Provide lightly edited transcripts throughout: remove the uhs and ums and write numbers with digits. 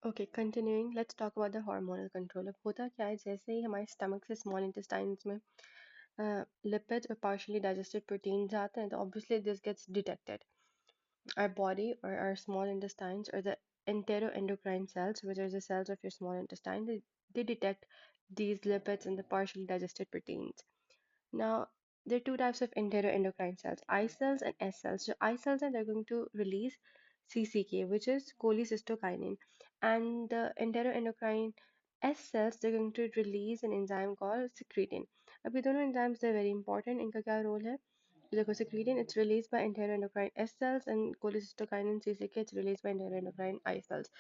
Okay continuing let's talk about the hormonal control. अब होता क्या है, जैसे ही हमारे स्टमक से स्मॉल इंटेस्टाइन्स में लिपिड्स और पार्शियली डाइजेस्टेड प्रोटीन्स आते हैं, तो obviously this gets detected. Our body or our small intestines or the enteroendocrine cells, which are the cells of your small intestine, they detect these lipids and the partially digested proteins. Now, there are two types of enteroendocrine cells, I cells and S cells. So, I cells, and they're going to release CCK, which is cholecystokinin, and the enteroendocrine S cells, they're going to release an enzyme called secretin. अब ये दोनों enzymes they're very important. इनका क्या role है? देखो, secretin it's released by enteroendocrine S cells, and cholecystokinin CCK it's released by enteroendocrine I cells.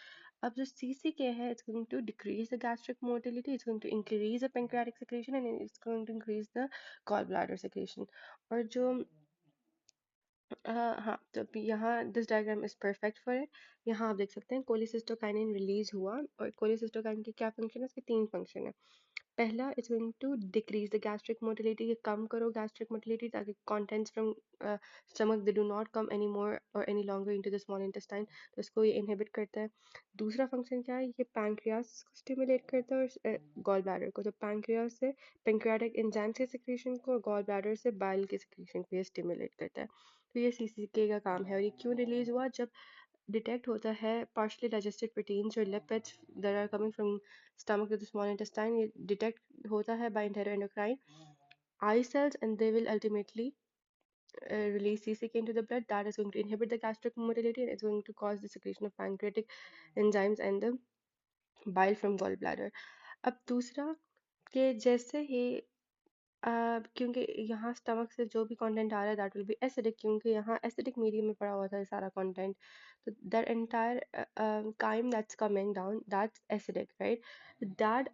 अब जो CCK है, it's going to decrease the gastric motility, it's going to increase the pancreatic secretion, and it's going to increase the gallbladder secretion. और जो हाँ, तो अभी यहाँ this diagram is perfect for it. यहाँ आप देख सकते हैं कोलिसिस्टोकाइनिन रिलीज हुआ, और कोलिसिस्टोकाइनिन के क्या फंक्शन है, उसके तीन फंक्शन है. पहला, it's going to decrease the gastric motility, कि कम करो गैस्ट्रिक मोटिलिटी ताकि contents from stomach they do not come any more or any longer into the small intestine, तो इसको ये इनहिबिट करता है. दूसरा फंक्शन क्या है, ये पैंक्रियास को स्टिमुलेट करता है और गॉल ब्लैडर को. तो पैंक्रियास से पेंक्रियाटिक एंजाइम्स के सिक्रीशन को, और गॉल ब्लैडर से बाइल के सिक्रीशन को ये स्टिमुलेट करता है. तो ये सीसीके का काम है. और ये क्यों रिलीज हुआ, जब डिटेक्ट होता है partially digested proteins or lipids that are coming from stomach to the small intestine, ये detect होता है by enteroendocrine I cells, and they will ultimately release CCK into the blood. That is going to inhibit the gastric motility, and it's going to cause the secretion of pancreatic enzymes and the bile from gallbladder. अब दूसरा, कि जैसे ही क्योंकि यहाँ stomach से जो भी content आ रहा है दैट विल बी एसिडिक, क्योंकि यहाँ एसिडिक मीडियम में पड़ा हुआ था ये सारा कंटेंट. तो that entire chyme that's coming down, that's acidic, right? That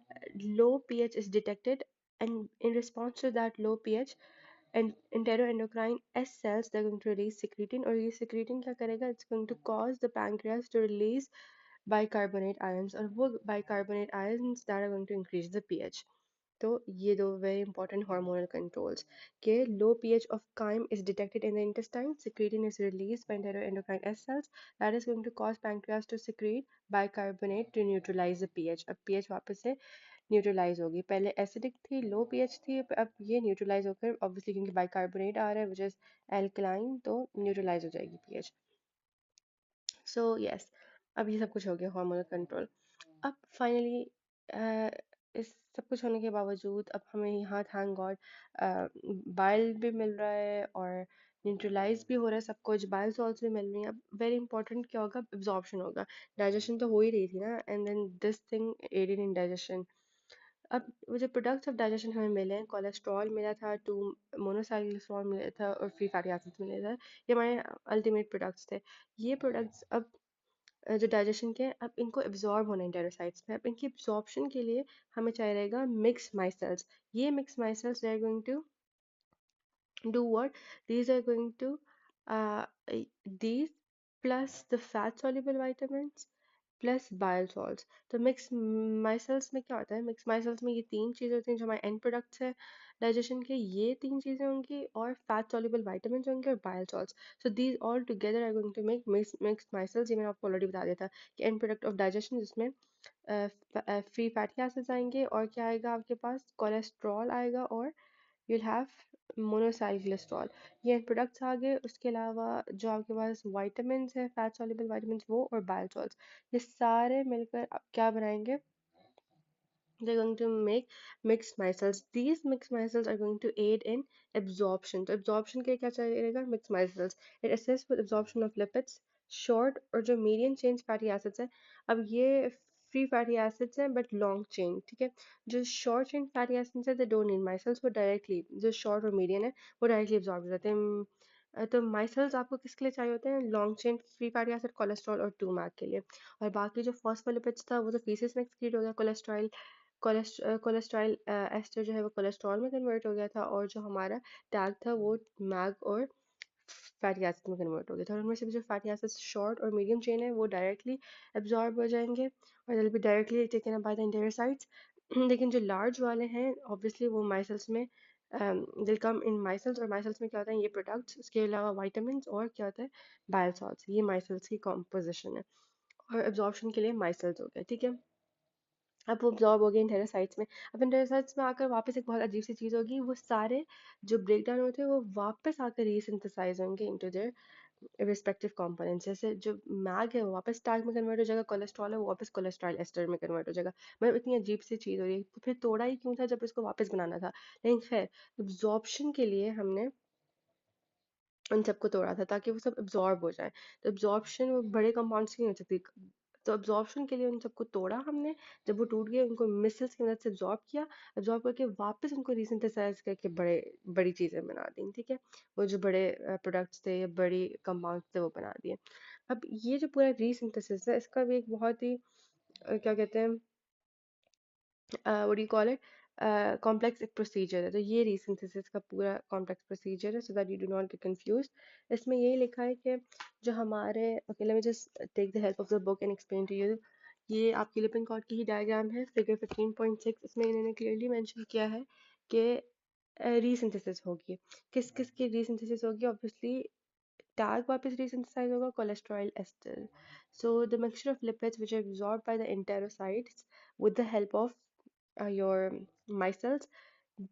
low pH is detected, and in response to that low pH, and enteroendocrine S cells they're going to release secretin, और ये secretin क्या करेगा, it's going to cause the pancreas to release bicarbonate ions, और वो bicarbonate ions that are going to increase the pH. तो ये दो very important hormonal controls, के low pH of chyme is detected in the intestine, secretin is released by enteroendocrine S cells, that is going to cause pancreas to secrete bicarbonate to neutralize the pH. अब pH वापस से neutralise होगी, पहले acidic थी, लो pH थी, अब ये neutralise होकर ऑब्वियसली क्योंकि बाइकार्बोनेट आ रहा है विच इज एल्कलाइन, तो न्यूट्रलाइज हो जाएगी पीएच. सो यस, अब ये सब कुछ हो गया हार्मोनल कंट्रोल. अब फाइनली इस सब कुछ होने के बावजूद अब हमें यहाँ थैंक गॉड बाइल भी मिल रहा है, और न्यूट्रलाइज भी हो रहा है सब कुछ, बाइल सॉल्ट्स भी मिल रही हैं. अब वेरी इंपॉर्टेंट क्या होगा, एब्जॉर्प्शन होगा. डाइजेशन तो हो ही रही थी ना, and then this thing added in digestion. अब वो जो प्रोडक्ट्स ऑफ डाइजेशन हमें मिले हैं, कोलेस्ट्रॉल मिला था, टू मोनोसाइक्लिसरॉल मिला था, और फ्री फैटी एसिड्स मिले थे, ये हमारे अल्टीमेट प्रोडक्ट्स थे. ये प्रोडक्ट्स अब जो डाइजेशन के हैं, अब इनको एब्जॉर्ब होना है इंटेरोसाइट्स में. अब इनकी एब्जॉर्प्शन के लिए हमें चाहिए रहेगा मिक्स माइसेल्स. ये mix micelles they are going to do what? These are going to these plus the fat soluble vitamins plus bile salts. तो मिक्स माइसेल्स में क्या होता है, मिक्स माइसेल्स में ये तीन चीज़ें होती हैं जो हमारे एंड प्रोडक्ट्स है डाइजेशन के, ये तीन चीज़ें होंगी, और फैट सॉल्युबल विटामिन होंगे, और bile salts. So these all together are going to make mix micelles. ये मैंने आपको ऑलरेडी बता दिया था कि एंड प्रोडक्ट ऑफ डाइजेशन जिसमें फ्री फैटी एसिड्स आएंगे, और क्या आएगा आपके पास, कोलेस्ट्रॉल आएगा, और you'll have मोनोसाइक्लिस्ट्रॉल. ये प्रोडक्ट्स आ गए. उसके अलावा जो आपके पास विटामिन है, फैट सॉल्युबल विटामिन, वो और बाइल सॉल्ट्स, ये सारे मिलकर आप क्या बनाएंगे, they're going to make mixed micelles. These mixed micelles are going to aid in absorption. तो absorption के लिए क्या चाहिएगा, mixed micelles. It assists with absorption of lipids, short और जो medium chain fatty acids है. अब ये free fatty acids हैं but long chain, ठीक है. जो short chain fatty acids है they don't need micelles, वो directly जो short और medium है वो directly absorb हो जाते हैं. तो माइसेल्स आपको किसके लिए चाहिए होते हैं, long chain free fatty acid, cholesterol और 2 मैक के लिए. और बाकी जो फॉस्फोलिपिड्स था वो तो फीसेस में एक्सक्रीट हो गया, कोलेस्ट्रॉल कोलेस्ट्रॉल एस्टर जो है वो कोलेस्ट्रॉल में कन्वर्ट हो गया था, और जो हमारा टैग था वो मैग और फैटी एसिड में कन्वर्ट हो गया था. और उनमें से भी जो फैटी एसिड शॉर्ट और मीडियम चेन है वो डायरेक्टली एब्जॉर्ब हो जाएंगे, और will be directly taken up by the enterocytes. लेकिन जो लार्ज वाले हैं ऑब्वियसली वो माइसेल्स में दिल कम इन माइसेल्स, और माइसेल्स में क्या होता है, ये प्रोडक्ट्स, इसके अलावा वाइटामिन और क्या होता है, बाइल सॉल्ट्स. ये माइसेल्स की कॉम्पोजिशन है. और एब्जॉर्प्शन के लिए माइसेल्स हो गए, ठीक है। अब वो अब्जॉर्ब हो गए इंटेरोसाइट्स में। अब इंटेरोसाइट्स में आकर वापस एक बहुत अजीब सी चीज़ होगी, वो सारे जो ब्रेक डाउन होते हैं वो वापस आकर रीसिंथेसाइज होंगे इनटू देयर रिस्पेक्टिव कंपोनेंट्स। जैसे जो मैग है वो वापस टैग में कन्वर्ट हो जाएगा, कोलेस्ट्रॉल है वो वापस कोलेस्ट्रॉल एस्टर में कन्वर्ट हो जाएगा। मतलब इतनी अजीब सी चीज़ हो रही है, तो फिर तोड़ा ही क्यों था जब इसको वापस बनाना था। लेकिन खैर, एब्जॉर्प्शन के लिए हमने उन सबको तोड़ा था ताकि वो सब एब्जॉर्ब हो जाए। तो एब्जॉर्प्शन वो बड़े कंपाउंड्स की नहीं हो सकती, तो एब्जॉर्प्शन के लिए उन सबको तोड़ा हमने। जब वो टूट गए उनको मिसल्स की मदद से एब्जॉर्ब किया, एब्जॉर्ब करके वापस उनको रिसिंथेसाइज करके बड़ी चीज़ें बना दी, ठीक है। वो जो बड़े प्रोडक्ट्स थे या बड़ी कंपाउंड्स थे वो बना दिए। अब ये जो पूरा रीसिंथेसिस है इसका भी एक बहुत ही क्या कहते हैं, what do you call it, complex एक प्रोसीजर है। तो ये रीसिंथेसिस का पूरा कॉम्प्लेक्स प्रोसीजर है, so that you do not get confuse. इसमें यही लिखा है कि जो हमारे, okay let me just take the help of the book and explain to you. ये आपकी लिपिंग कॉर्ड की ही डायग्राम है, फिगर 15.6। इसमें इन्होंने क्लियरली मेंशन किया है कि रीसिंथेसिस होगी। किस किस की रीसिंथेसिस होगी? ऑब्वियसली tag वापस resynthesize होगा cholesterol ester. So the mixture of lipids which are absorbed by the enterocytes with the help of your micelles,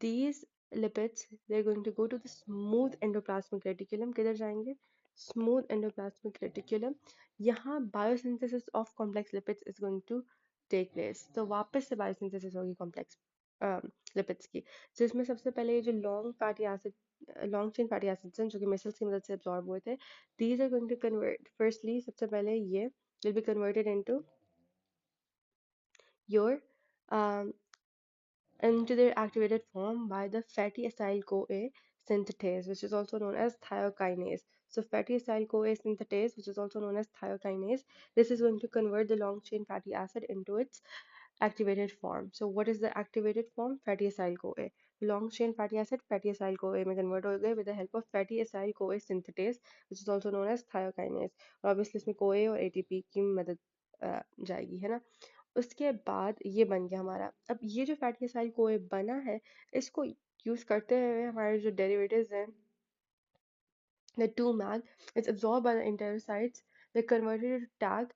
these lipids they're going to go to the smooth endoplasmic reticulum. किधर जाएंगे? Smooth endoplasmic reticulum. यहाँ biosynthesis of complex lipids is going to take place. तो वापस से biosynthesis होगी complex lipids की, जिसमें सबसे पहले ये जो लॉन्ग चेन फैटी एसिड्स हैं जो कि मिसल्स की मदद से एब्जॉर्ब हुए थे, these are going to convert, firstly सबसे पहले ये will be converted into your into their activated form by the fatty acyl CoA synthetase, which is also known as thiokinase. So fatty acyl CoA synthetase, which is also known as thiokinase, this is going to convert the long chain fatty acid into its activated form. So what is the activated form? Fatty acyl CoA. Long chain fatty acyl CoA में convert हो गए with the help of fatty acyl CoA synthetase, which is also known as thiokinase. और obviously इसमें CoA और ATP की मदद जाएगी, है ना। उसके बाद ये बन गया हमारा। अब ये जो फैटी एसाइल कोए बना है, इसको यूज करते हुए हमारे जो डेरिवेटिव्स हैं, the 2-mag, it's absorbed by the enterocytes, they're converted to tag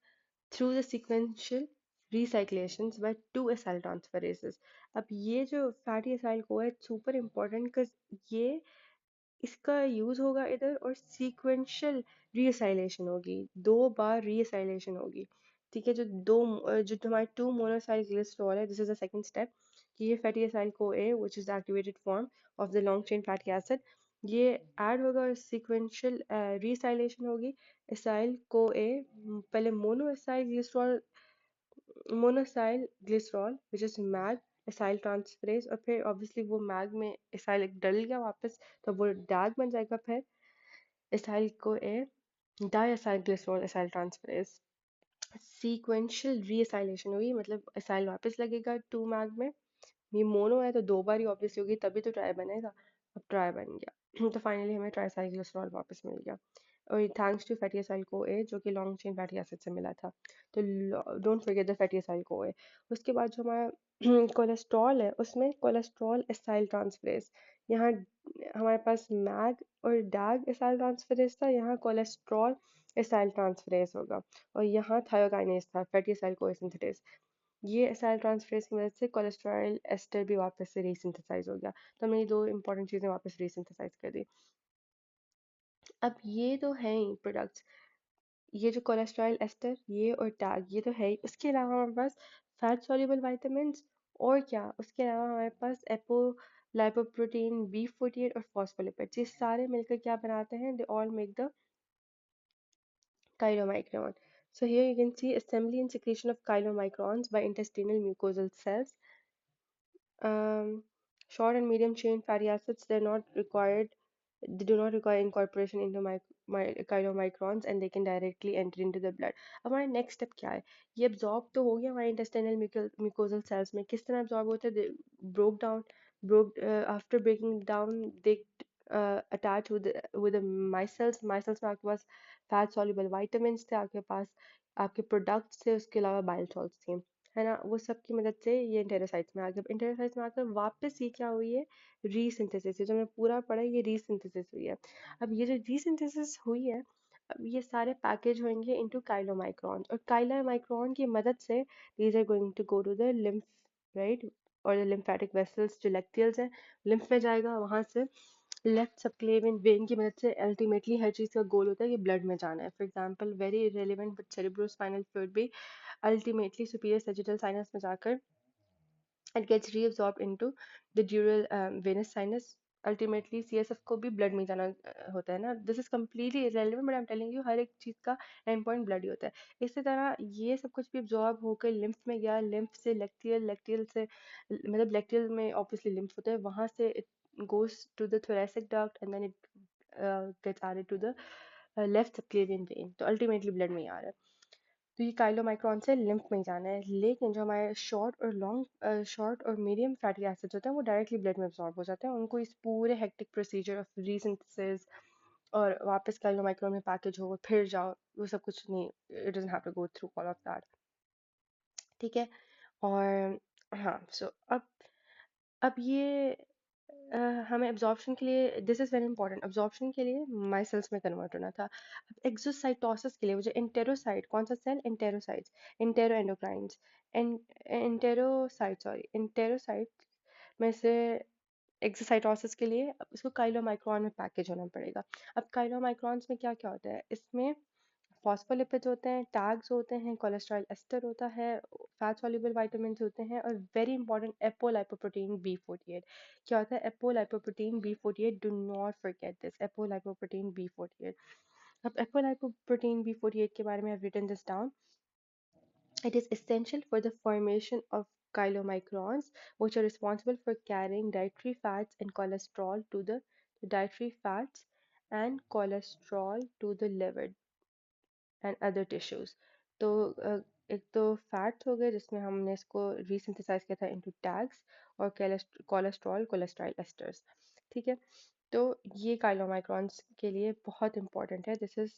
through the sequential recyclations by 2 acyl transferases. अब ये जो फैटी एसाइल को है सुपर इम्पोर्टेंट, बिकॉज ये इसका यूज होगा इधर, और सीक्वेंशियल रीअसाइलेशन होगी, 2 बार रीअसाइलेशन होगी, ठीक है। जो हमारे 2 मोनोसाइल ग्लिसरॉल है, this is the second step, कि ये fatty acyl Co A which is the activated form of the long chain fatty acid, ये ऐड होगा और सीक्वेंशियल रीसाइलेशन होगी। एसाइल को ए पहले monoacyl glycerol which is MAG acyl transferase, और फिर obviously वो मैग में एसाइल डल गया वापस, तो वो डैग बन जाएगा। फिर एसाइल को ए डाईएसाइल ग्लिसरॉल एसाइल ट्रांसफरेज, सीक्वेंशियल रीएसाइलेशन हुई, मतलब एसाइल वापस लगेगा 2 मैग में। ये मोनो है तो 2 बार ही ऑब्वियसली होगी, तभी तो ट्राई बनेगा। अब ट्राई बन गया तो फाइनली हमें ट्राईसाइक्लोस्टेरॉल वापस मिल गया, और thanks to fatty acyl Co ए जो कि लॉन्ग चेन फैटी एसिड से मिला था। तो don't forget the fatty acyl Co ए। उसके बाद जो हमारा कोलेस्ट्रॉल है, उसमें कोलेस्ट्रॉल एसाइल ट्रांसफरेज, यहाँ हमारे पास मैग और डैग एसाइल ट्रांसफरेज था, यहाँ कोलेस्ट्रॉल एसाइल ट्रांसफरेज होगा, और यहाँ थायोकाइनेज था फैटी एसाइल को सिंथेटेज। ये एसाइल ट्रांसफरेज की मदद से कोलेस्ट्रॉल एस्टर भी वापस से रीसिंथेसाइज हो गया। तो हमने ये 2 इंपॉर्टेंट चीज़ें वापस रीसिंथेसाइज कर दी। अब ये तो है ही प्रोडक्ट्स, ये जो कोलेस्ट्रॉल एस्टर ये और टैग ये तो है ही। उसके अलावा हमारे पास फैट सॉल्युबल वाइटामिन, और क्या, उसके अलावा हमारे पास एपो लाइपोप्रोटीन B48 और फॉस्फोलिपिड्स, ये सारे मिलकर क्या बनाते हैं? They all make the chylomicron. So here you can see assembly and secretion of chylomicrons by intestinal mucosal cells. Um, Short and medium chain fatty acids, they do not require incorporation into chylomicrons, and they can directly enter into the blood. अब हमारा next step क्या है? ये absorb तो हो गया हमारे intestinal mucosal cells में, किस तरह absorb होते हैं? broke down broke After breaking down they attach with the micelles में आपके पास fat soluble vitamins थे, आपके पास आपके प्रोडक्ट्स थे, उसके अलावा बाइल सॉल्ट्स थे, है ना। वो सब की मदद से ये इंटेरोसाइट्स में आ गया। इंटेरोसाइट्स में आकर वापस ये क्या हुई है? रीसिंथेसिस। जो हमने पूरा पढ़ा है, ये रीसिंथेसिस हुई है। अब ये जो रीसिंथेसिस हुई है, अब ये सारे पैकेज होंगे इनटू काइलोमाइक्रॉन, और काइलोमाइक्रॉन की मदद से these are going to go to the lymph, right, और द लिम्फेटिक वेसल्स जो लेक्टियल्स हैं लिम्फ में जाएगा, वहां से लेफ्ट सबक्लेवियन वेन की मदद से अल्टीमेटली हर चीज़ का गोल होता है कि ब्लड में जाना है। For example very irrelevant but cerebrospinal fluid भी अल्टीमेटली सुपीरियर सैजिटल साइनस में जाकर it gets reabsorbed into the dural venous sinus. Ultimately CSF को भी ब्लड में जाना होता है ना, this is completely irrelevant but I am telling you हर एक चीज़ का एंड पॉइंट ब्लड ही होता है। इसी तरह ये सब कुछ भी एब्जॉर्ब होकर लिम्फ में गया, लिम्फ से लेक्टियल, लेक्टियल से मतलब लेक्टियल में ऑब्वियसली लिम्फ होता है, वहां से it goes to the thoracic duct and then it gets added to the left subclavian vein, तो अल्टीमेटली ब्लड में ही आ रहा है। तो ये काइलोमाइक्रॉन से लिम्फ में ही जाना है, लेकिन जो हमारे शॉर्ट और मीडियम फैटी एसिड्स होते हैं वो डायरेक्टली ब्लड में अब्सॉर्ब हो जाते हैं, उनको इस पूरे हेक्टिक प्रोसीजर ऑफ रीसिंथेसिस और वापस काइलोमाइक्रॉन में पैकेज हो फिर जाओ, वो सब कुछ नहीं, it doesn't have to go through all of that, ठीक है। और हाँ, सो अब ये हमें एब्जॉर्प्शन के लिए, this is very important, absorption के लिए माइसेल्स में कन्वर्ट होना था। अब एक्सोसाइटोसिस के लिए वो जो एंटेरोसाइट, कौन सा cell, enterocytes, entero endocrines, enterocyte, sorry enterocyte में से एक्सोसाइटोसिस के लिए अब इसको काइलोमाइक्रॉन में पैकेज होना पड़ेगा। अब काइलोमाइक्रॉन्स में क्या क्या होता है, इसमें फॉस्फोलिपिड्स होते हैं, टैग्स होते हैं, कोलेस्ट्रॉल एस्टर होता है, फैट सॉल्युबल विटामिन्स होते हैं, और वेरी इंपॉर्टेंट एपोलाइपोप्रोटीन B48। क्या होता है apolipoprotein B48, do not forget this, apolipoprotein B48। अब एपोलाइपोप्रोटीन B48 के बारे में I've written this down. It is essential for the formation of chylomicrons, which are responsible for carrying dietary fats and cholesterol to the dietary fats and cholesterol to the liver and other tissues. तो एक तो fats हो गए जिसमें हमने इसको रीसिंथेसाइज किया था इनटू टैग्स, और कोलेस्ट्रॉल कोलेस्ट्रॉल एस्टर्स, ठीक है। तो ये काइलोमाइक्रॉन्स के लिए बहुत इंपॉर्टेंट है, this is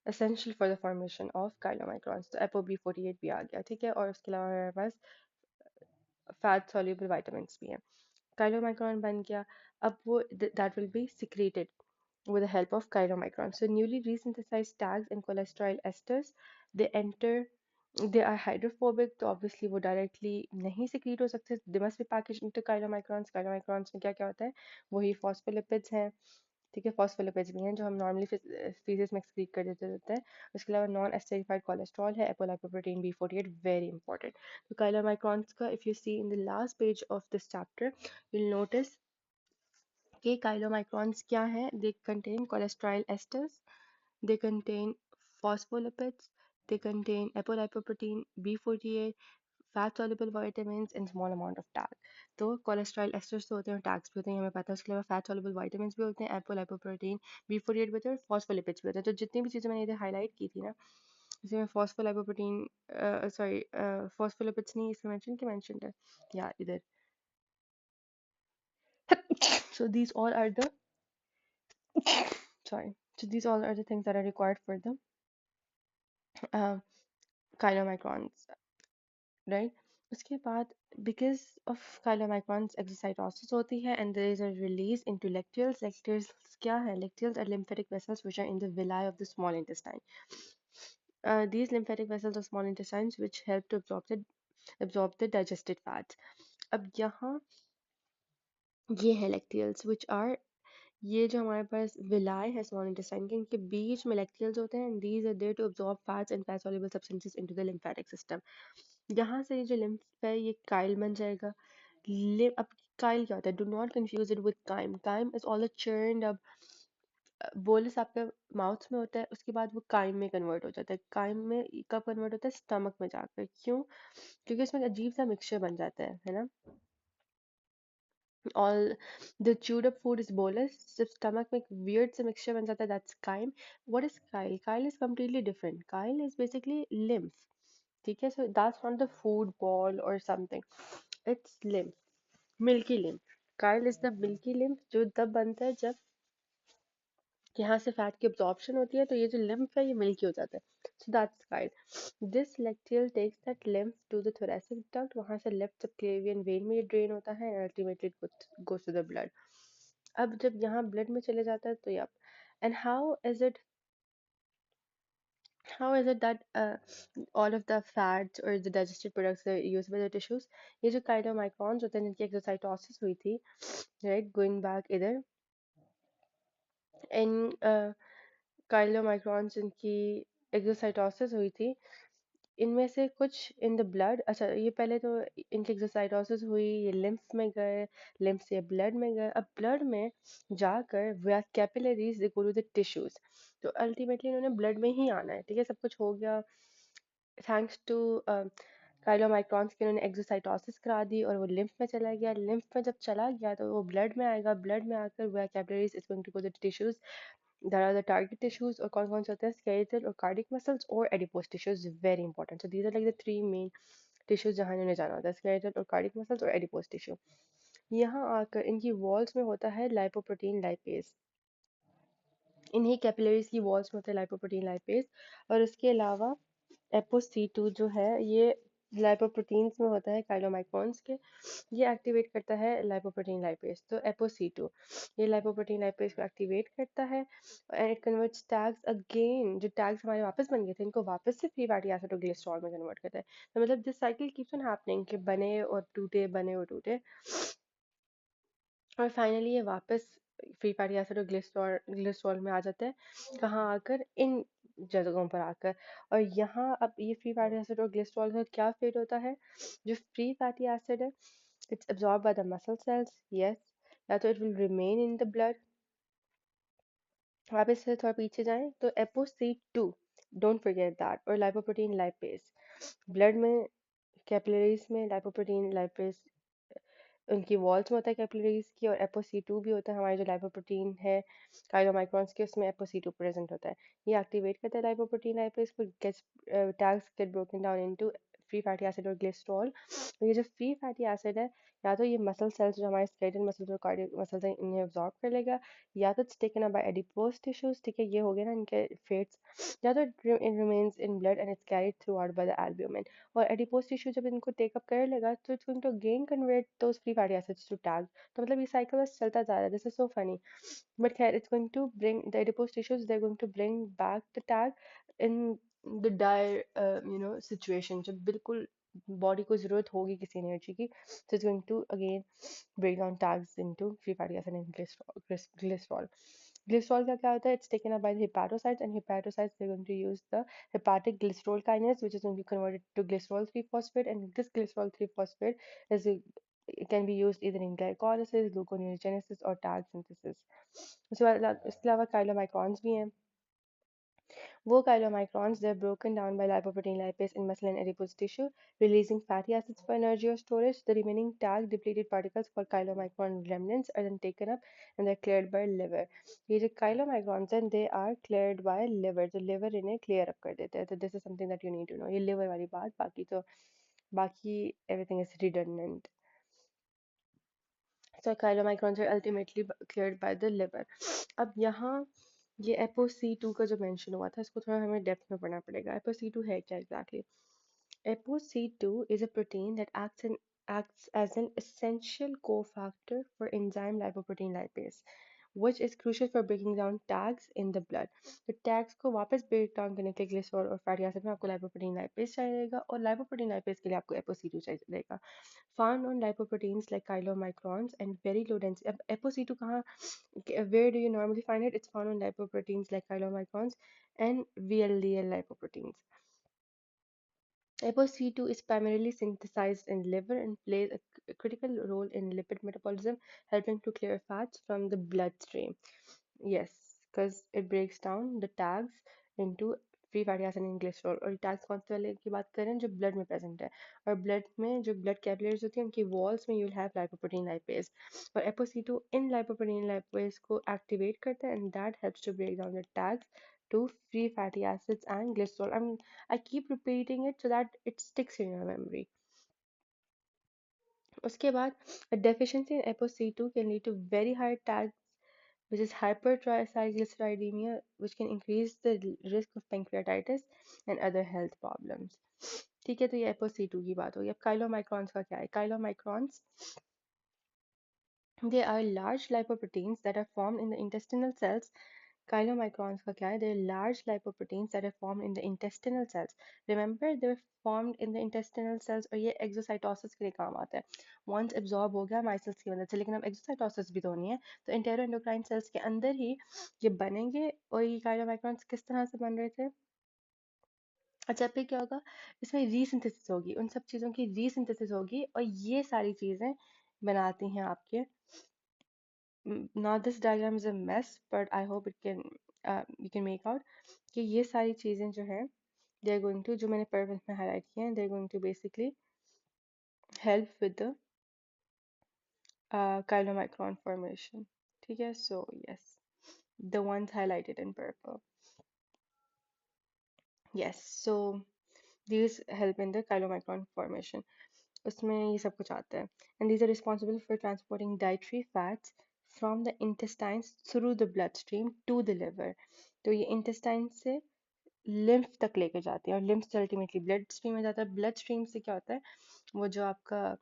essential for the formation of chylomicrons. तो ApoB48 भी आ गया, ठीक है, और उसके अलावा हमारे पास फैट सॉल्युबल विटामिन्स भी हैं। काइलोमाइक्रॉन बन गया, अब वो that will be secreted with the help of chylomicrons. So newly resynthesized tags and cholesterol esters, they enter, they are hydrophobic, तो obviously वो directly नहीं secrete हो सकते, they must be packaged into chylomicrons. chylomicrons में क्या क्या होता है, वही phospholipids हैं, ठीक है, phospholipids भी हैं जो हम normally feces में excrete कर देते होते हैं। उसके अलावा non esterified cholesterol है, apolipoprotein B48, very important। तो chylomicrons का if you see in the last page of this chapter, you'll notice के काइलोमाइक्रॉन्स क्या हैं, they contain cholesterol asters, they contain phospholipids, they contain apolipoprotein B48, fat soluble vitamins and small amount of tag। तो cholesterol asters तो होते हैं, tags भी होते हैं, हमें पता है। उसके अलावा फैट soluble vitamins भी होते हैं, apolipoprotein B48 भी होते हैं, और phospholipids भी होते हैं। तो जितनी भी चीज़ें मैंने इधर हाईलाइट की थी ना, इसमें phospholipoprotein, सॉरी phospholipids नहीं इसमें मेंशन है, या इधर। So these all are the, sorry, so these all are the things that are required for the uh, chylomicrons, right? उसके बाद because of chylomicrons exocytosis होती है and there is a release into lectures। lectures क्या है, lectures are lymphatic vessels which are in the villi of the small intestine। These lymphatic vessels are small intestines which help to absorb the digested fats। अब यहाँ ये है lectures which are, ये जो हमारे पास विलाय है स्मॉल इंटेस्टाइन के, इनके बीच में लेक्टियल्स होते हैं, these are there to absorb fats and fat soluble substances into the lymphatic system. यहाँ से ये जो लिम्फ है ये काइल बन जाएगा। अब काइल क्या होता है, do not confuse it with chyme. Chyme is all churned, अब बोलस आपका माउथ में होता है, उसके बाद वो काइम में कन्वर्ट हो जाता है। काइम में कब कन्वर्ट होता है, स्टमक में जाकर, क्यों, क्योंकि उसमें एक अजीब सा मिक्सचर बन जाता है ना। all the chewed up food is bolus, जब stomach में एक weird सा mixture बन जाता है, that's chyme। what is chyle? Chyle is completely different, chyle is basically lymph, ठीक है। so that's not the food ball or something, it's lymph, milky lymph। chyle is the milky lymph जो तब बनता है जब यहाँ से फैट की absorption होती है, तो ये जो lymph है ये मिल्की हो जाता है, so that's chyle। this lacteal takes that lymph to the thoracic duct, वहाँ से left subclavian vein में ये drain होता है and ultimately it goes to the blood। अब जब यहाँ ब्लड में चले जाता है तो yup, and how is it How is it that all of the fats or the digested products are used by the tissues? ये जो chylomicrons होते हैं जिनकी exocytosis हुई थी, right, going back इधर, इन chylomicrons जिनकी exocytosis हुई थी, इनमें से कुछ इन द ब्लड, अच्छा ये पहले तो इनकी एक्सोसाइटोसिस हुई, ये लिम्फ में गए, लिम्फ से ब्लड में गए, अब ब्लड में जाकर वे capillaries they go to the tissues, तो अल्टीमेटली इन्होंने ब्लड में ही आना है, ठीक है, सब कुछ हो गया थैंक्स टू काइलोमाइक्रॉन्स के, उन्होंने एक्सोसाइटोसिस करा दी और वो लिम्फ में चला गया, लिम्फ में जब चला गया तो वो ब्लड में आएगा, ब्लड में आकर वे capillaries is going to go to the tissues, that are the target tissues, और कौन कौन से होते हैं, skeletal और cardiac muscles और adipose tissues, very important, so these are like the three main tissues जहाँ इन्होंने जाना होता है, skeletal और cardiac muscles और adipose tissue। यहाँ आकर इनकी walls में होता है lipoprotein lipase, इन्हीं कैपिलरीज की वॉल्स में होता है लाइपोप्रोटीन लाइपेज, और उसके अलावा एपोसी2 जो है ये लाइपोप्रोटीन्स में होता है काइलोमाइक्रॉन्स के, ये एक्टिवेट करता है लाइपोप्रोटीन लाइपेज, तो एपोसी2 ये लाइपोप्रोटीन लाइपेज को एक्टिवेट करता है, and it converts tags again, जो टैग्स हमारे वापस बन गए थे इनको वापस से फ्री फैटी एसिड और ग्लिसरॉल में कन्वर्ट करता है, तो मतलब this cycle keeps on happening कि बने और टूटे, बने और टूटे, और फाइनली ये वापस फ्री फैटी एसिड और ग्लिसरॉल में आ जाता है, कहाँ आकर, इन जगहों पर आकर, और यहाँ अब ये फ्री फैटी एसिड और ग्लिसरॉल का क्या फेट होता है, जो फ्री फैटी एसिड है it's absorbed by the muscle cells, yes, या तो it will remain in the blood, वापस से थोड़ा पीछे जाएं तो एपोसी2, डोंट फॉरगेट दैट, और लाइपोप्रोटीन लाइपेज, ब्लड में कैपिलरीज में लाइपोप्रोटीन लाइपेज उनकी वॉल्स में होता है कैपिलरीज की, और एपोसी2 भी होता है हमारे जो लाइपोप्रोटीन है काइलोमाइक्रॉन्स के, उसमें एपोसी2 प्रेजेंट होता है, ये एक्टिवेट करता है लाइपोप्रोटीन लाइपेज को, gets tags get broken down into free fatty acid और ग्लिसरॉल, तो ये जो फ्री फैटी एसिड है या तो ये मसल सेल्स जो हमारे स्केलेटल मसल्स और कार्डियक मसल्स हैं इन्हें अब्जॉर्ब कर लेगा, या तो it's taken up bye adipose tissues, ठीक है, ये हो गया ना इनके फेट्स, या तो it remains in blood and it's carried throughout by the albumin, और एडिपोज टिश्यू जब इनको टेकअप कर लेगा तो it's going to again convert those free fatty acids to TAG, तो मतलब ये साइकिल बस चलता जा रहा है, this is so funny, but खैर it's going to bring the adipose tissues, they are going to bring back the TAG in the dire situation, जब बिल्कुल बॉडी को जरूरत होगी किसी एनर्जी की, so it's going to again break down tags into free fatty acid and glycerol. Glycerol का क्या होता है, it's taken up by the hepatocytes, and hepatocytes they're going to use the hepatic glycerol kinase which is going to be converted to glycerol 3 phosphate, and this glycerol 3 phosphate is it can be used either in glycolysis, gluconeogenesis or tag synthesis. उसके अलावा chylomicrons भी हैं, वो chylomicrons, they're broken down by lipoprotein lipase in muscle and adipose tissue, releasing fatty acids for energy or storage. The remaining tag depleted particles called chylomicron remnants are then taken up and they're cleared by liver. ये जो chylomicrons हैं, they are cleared by liver. तो liver इन्हें clear up कर देते हैं. तो this is something that you need to know. ये liver वाली बात, बाकी everything is redundant. So chylomicrons are ultimately cleared by the liver. अब यहाँ ये एपोसी2 का जो मेंशन हुआ था इसको थोड़ा हमें डेप्थ में पढ़ना पड़ेगा, एपोसी2 है क्या exactly. ApoC2 is a protein that acts as an essential cofactor for enzyme lipoprotein lipase, which is crucial for breaking down tags in the blood. तो tags को वापस break down करने के लिए glycerol और fatty acid में आपको lipoprotein lipase चाहिएगा, और lipoprotein lipase के लिए आपको ApoC2 चाहिएगा। Found on lipoproteins like chylomicrons and very low density. अब ApoC2 कहाँ, where do you normally find it? It's found on lipoproteins like chylomicrons and VLDL lipoproteins. ApoC2 is primarily synthesized in liver and plays a critical role in lipid metabolism, helping to clear fats from the bloodstream. Yes, because it breaks down the tags into free fatty acid and glycerol, और tags कौन से वाले की बात करें, जो blood में present है, और ब्लड में जो ब्लड कैपिलरीज होती है उनकी वॉल्स में you will have lipoprotein lipase, और एपोसी2 इन लाइपोप्रोटीन लाइपेज को एक्टिवेट करता है, and that helps to break down the tags to free fatty acids and glycerol. I keep repeating it so that it sticks in your memory. उसके बाद a deficiency in ApoC2 can lead to very high tags, which is hypertriglyceridemia, which can increase the risk of pancreatitis and other health problems. ठीक है, तो ये ApoC2 की बात होगी। अब chylomicrons का क्या है, chylomicrons they are large lipoproteins that are formed in the intestinal cells Chylomicrons का क्या है? They're large lipoproteins that are formed in the intestinal cells. Remember, they're formed in the intestinal cells और ये exocytosis के लिए काम आता है. Once absorb हो गया hमारे cells की मदद से, लेकिन अब exocytosis भी तो नहीं है, तो enteroendocrine cells के अंदर ही ये बनेंगे. और ये chylomicrons किस तरह से बन रहे थे? अच्छा, फिर क्या होगा? इसमें रीसिंथेसिस होगी, उन सब चीज़ों की रीसिंथेसिस होगी और ये सारी चीज़ें बनाती हैं आपके. Now this diagram is a mess, but I hope it can you can make out कि ये सारी चीज़ें जो है they are going to, जो मैंने purple में highlight किए हैं, they are going to basically help with the chylomicron formation. ठीक है, so yes, the ones highlighted in purple. Yes, so these help in the chylomicron formation. उसमें ये सब कुछ आता है. And these are responsible for transporting dietary fats from the intestines through the bloodstream to the liver. तो ये intestine से lymph तक लेके जाते हैं और lymph से ultimately blood stream में जाता है. Blood stream से क्या होता है? वो जो आपका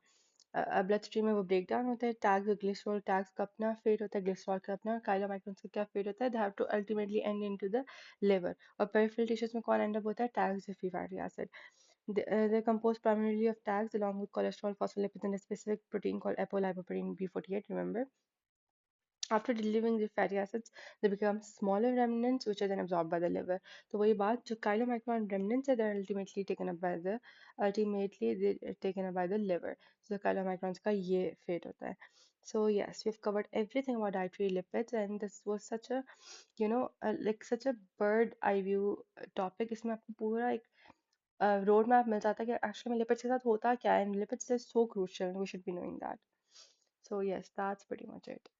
ब्लड स्ट्रीम में वो ब्रेक डाउन होता है. टैग्स और ग्लिसरॉल, टैग्स का अपना फेट होता है, ग्लिसरॉल का अपना. काइलोमाइक्रोन्स का क्या फेट होता है? They have to ultimately end into the liver. और पेरिफेरल टिश्यूज में कौन एंड अप होता है? टैग्स और free fatty acid. They're composed primarily of tags along with cholesterol, phospholipids, and a specific protein called apolipoprotein B48. Remember, after delivering the fatty acids, they become smaller remnants which are then absorbed by the liver. तो वही बात, जो chylomicron remnants है, they're ultimately taken up by the liver. So chylomicrons का ये fate होता है. So yes, we've covered everything about dietary lipids, and this was such a like such a bird eye view topic. इसमें आपको पूरा एक road map मिल जाता है कि एक्चुअली में लिपिड्स के साथ होता क्या है. And lipids are so crucial, and we should be knowing that. So yes, that's pretty much it.